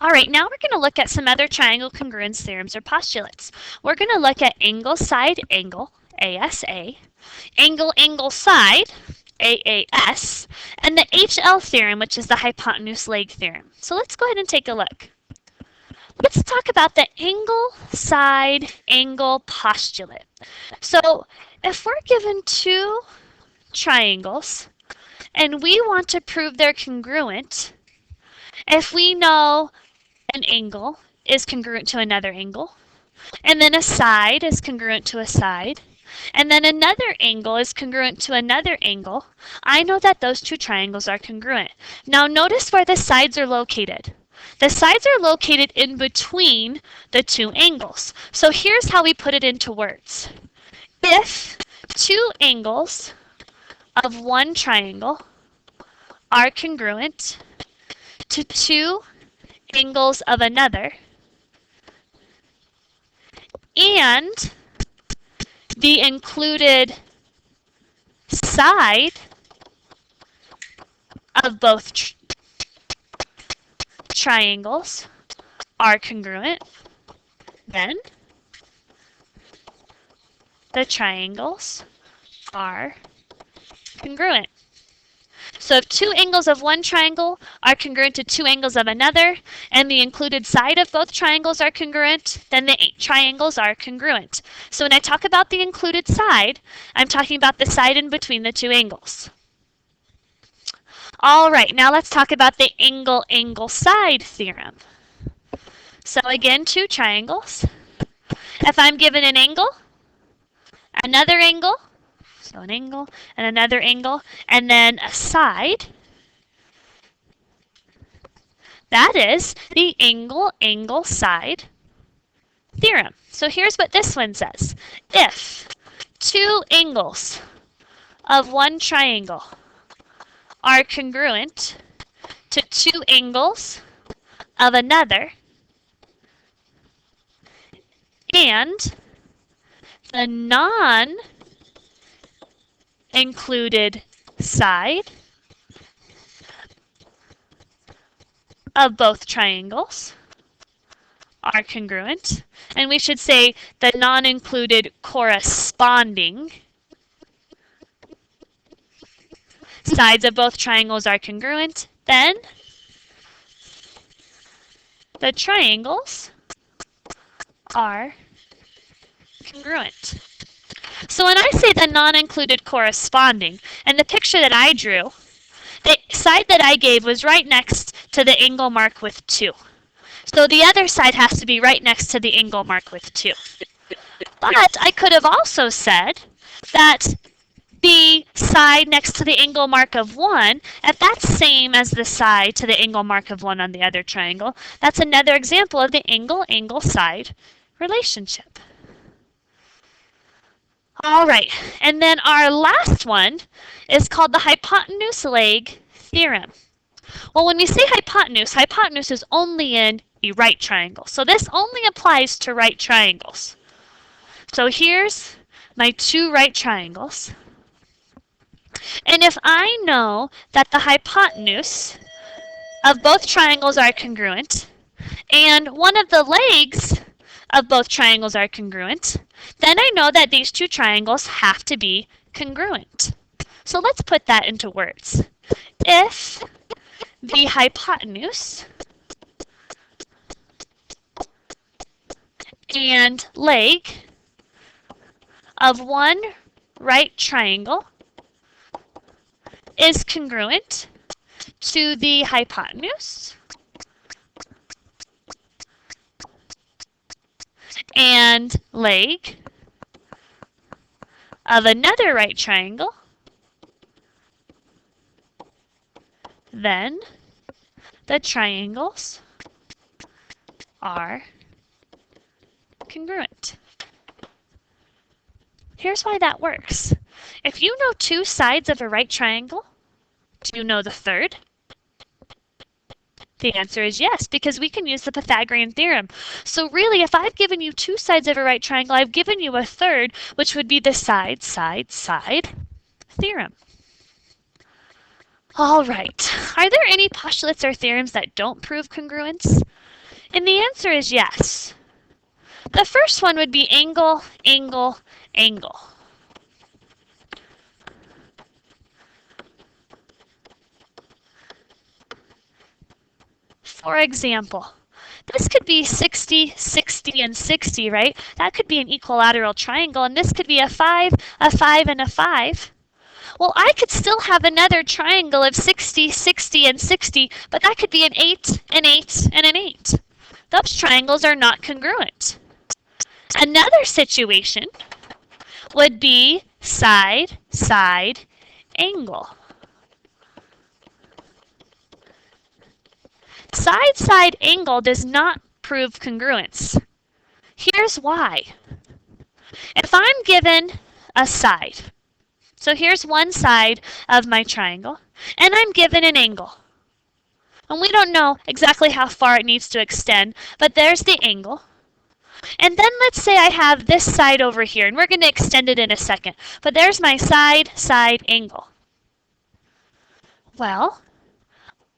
All right, now we're going to look at some other triangle congruence theorems or postulates. We're going to look at angle side angle, ASA, angle angle side, AAS, and the HL theorem, which is the hypotenuse leg theorem. So let's go ahead and take a look. Let's talk about the angle side angle postulate. So if we're given two triangles and we want to prove they're congruent, if we know an angle is congruent to another angle, and then a side is congruent to a side, and then another angle is congruent to another angle, I know that those two triangles are congruent. Now notice where the sides are located. The sides are located in between the two angles. So here's how we put it into words. If two angles of one triangle are congruent to two angles of another, and the included side of both triangles are congruent, then the triangles are congruent. So if two angles of one triangle are congruent to two angles of another, and the included side of both triangles are congruent, then the triangles are congruent. So when I talk about the included side, I'm talking about the side in between the two angles. All right, now let's talk about the angle angle side theorem. So again, two triangles. If I'm given an angle, another angle, so an angle and another angle, and then a side, that is the angle angle side theorem. So here's what this one says. If two angles of one triangle are congruent to two angles of another, and the non-included side of both triangles are congruent, and we should say the non-included corresponding sides of both triangles are congruent, then the triangles are congruent. So when I say the non-included corresponding, and the picture that I drew, the side that I gave was right next to the angle marked with 2. So the other side has to be right next to the angle marked with 2. But I could have also said that the side next to the angle mark of 1, if that's same as the side to the angle mark of 1 on the other triangle, that's another example of the angle-angle side relationship. All right, and then our last one is called the hypotenuse leg theorem. Well, when we say hypotenuse, hypotenuse is only in a right triangle. So this only applies to right triangles. So here's my two right triangles. And if I know that the hypotenuse of both triangles are congruent, and one of the legs of both triangles are congruent, then I know that these two triangles have to be congruent. So let's put that into words. If the hypotenuse and leg of one right triangle is congruent to the hypotenuse and leg of another right triangle, then the triangles are congruent. Here's why that works. If you know two sides of a right triangle, do you know the third? The answer is yes, because we can use the Pythagorean theorem. So really, if I've given you two sides of a right triangle, I've given you a third, which would be the side, side, side theorem. All right. Are there any postulates or theorems that don't prove congruence? And the answer is yes. The first one would be angle, angle, angle. For example, this could be 60, 60, and 60, right? That could be an equilateral triangle, and this could be a 5, and a 5. Well, I could still have another triangle of 60, 60, and 60, but that could be an 8, an 8, and an 8. Those triangles are not congruent. Another situation would be side, side, angle. Side, side angle does not prove congruence. Here's why. If I'm given a side, so here's one side of my triangle, and I'm given an angle. And we don't know exactly how far it needs to extend, but there's the angle. And then let's say I have this side over here, and we're going to extend it in a second. But there's my side, side angle. Well,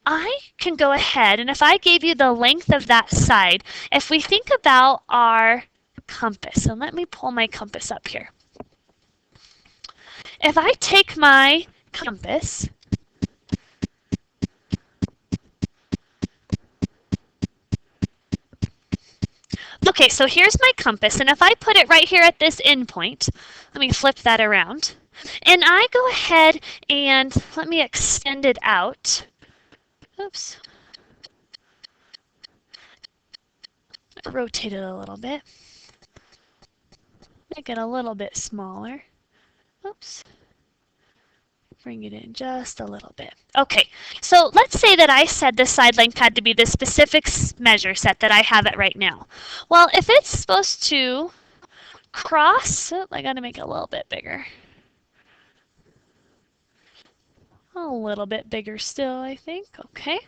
I can go ahead, and if I gave you the length of that side, if we think about our compass, so let me pull my compass up here. If I take my compass, okay, so here's my compass, and if I put it right here at this endpoint, let me flip that around, and I go ahead and let me extend it out. Oops. Rotate it a little bit. Make it a little bit smaller. Oops. Bring it in just a little bit. Okay, so let's say that I said the side length had to be the specific measure set that I have it right now. Well, if it's supposed to cross, oh, I gotta make it a little bit bigger. A little bit bigger still, I think. Okay.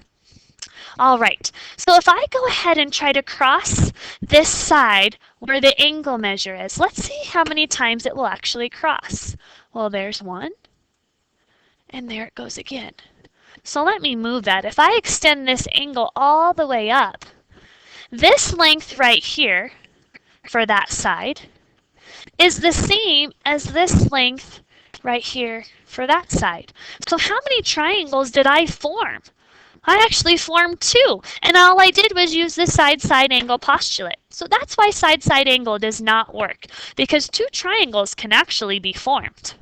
All right, so if I go ahead and try to cross this side where the angle measure is, let's see how many times it will actually cross. Well, there's one, and there it goes again. So let me move that. If I extend this angle all the way up, this length right here for that side is the same as this length right here for that side. So how many triangles did I form? I actually formed two, and all I did was use the side-side angle postulate. So that's why side-side angle does not work, because two triangles can actually be formed.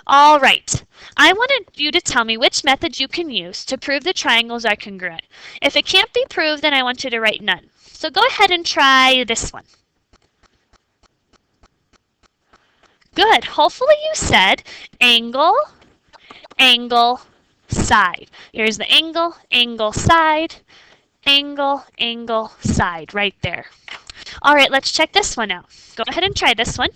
All right, I wanted you to tell me which method you can use to prove the triangles are congruent. If it can't be proved, then I want you to write none. So go ahead and try this one. Good, hopefully you said angle, angle, side. Here's the angle, angle, side, angle, angle, side, right there. All right, let's check this one out. Go ahead and try this one.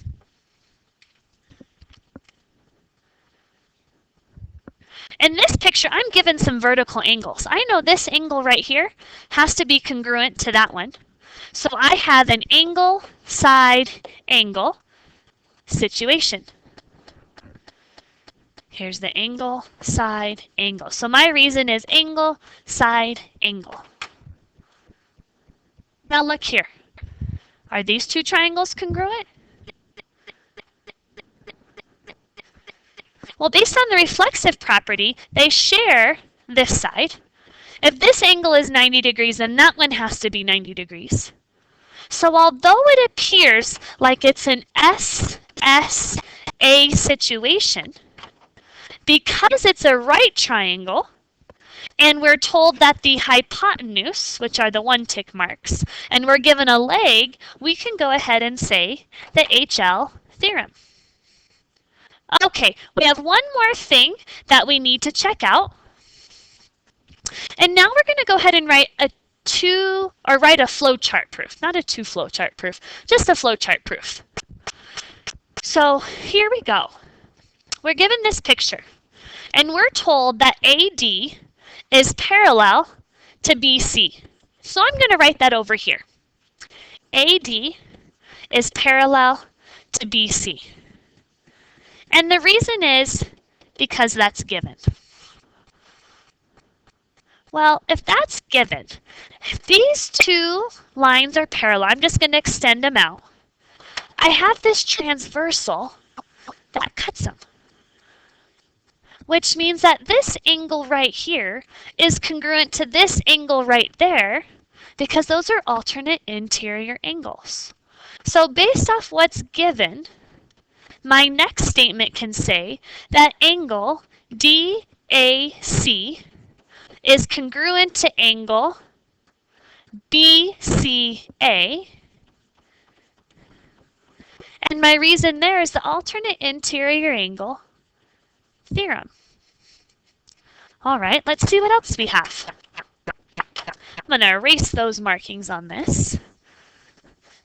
In this picture, I'm given some vertical angles. I know this angle right here has to be congruent to that one. So I have an angle, side, angle situation. Here's the angle, side, angle. So my reason is angle, side, angle. Now look here. Are these two triangles congruent? Well, based on the reflexive property, they share this side. If this angle is 90 degrees, then that one has to be 90 degrees. So although it appears like it's an SSA situation, because it's a right triangle, and we're told that the hypotenuse, which are the one tick marks, and we're given a leg, we can go ahead and say the HL theorem. Okay, we have one more thing that we need to check out. And now we're going to go ahead and write a flowchart proof. Not a two flowchart proof, just a flowchart proof. So here we go. We're given this picture, and we're told that AD is parallel to BC. So I'm going to write that over here. AD is parallel to BC. And the reason is because that's given. Well, if that's given, if these two lines are parallel, I'm just going to extend them out. I have this transversal that cuts them, which means that this angle right here is congruent to this angle right there because those are alternate interior angles. So based off what's given, my next statement can say that angle DAC is congruent to angle BCA. And my reason there is the alternate interior angle theorem. All right, let's see what else we have. I'm going to erase those markings on this,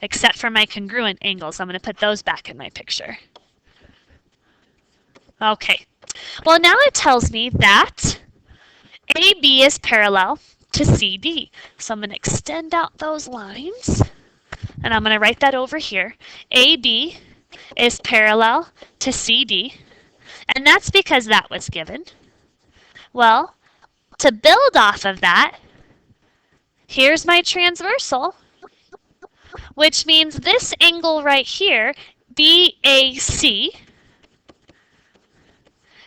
except for my congruent angles. I'm going to put those back in my picture. Okay, well now it tells me that AB is parallel to CD. So I'm going to extend out those lines, and I'm going to write that over here. AB is parallel to CD, and that's because that was given. Well, to build off of that, here's my transversal, which means this angle right here, BAC,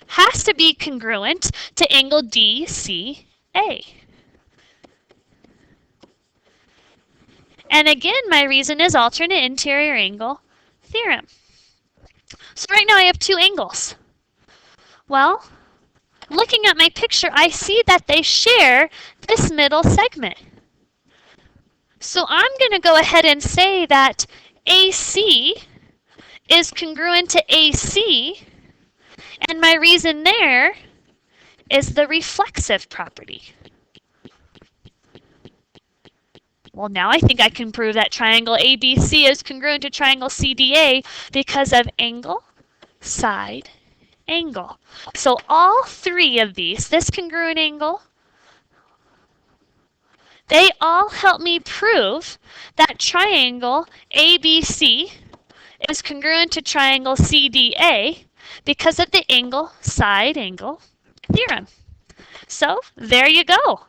has to be congruent to angle DCA. And again, my reason is alternate interior angle theorem. So right now I have two angles. Well, looking at my picture, I see that they share this middle segment. So I'm going to go ahead and say that AC is congruent to AC, and my reason there is the reflexive property. Well, now I think I can prove that triangle ABC is congruent to triangle CDA because of angle, side, angle. So all three of these, this congruent angle, they all help me prove that triangle ABC is congruent to triangle CDA because of the angle, side, angle theorem. So there you go.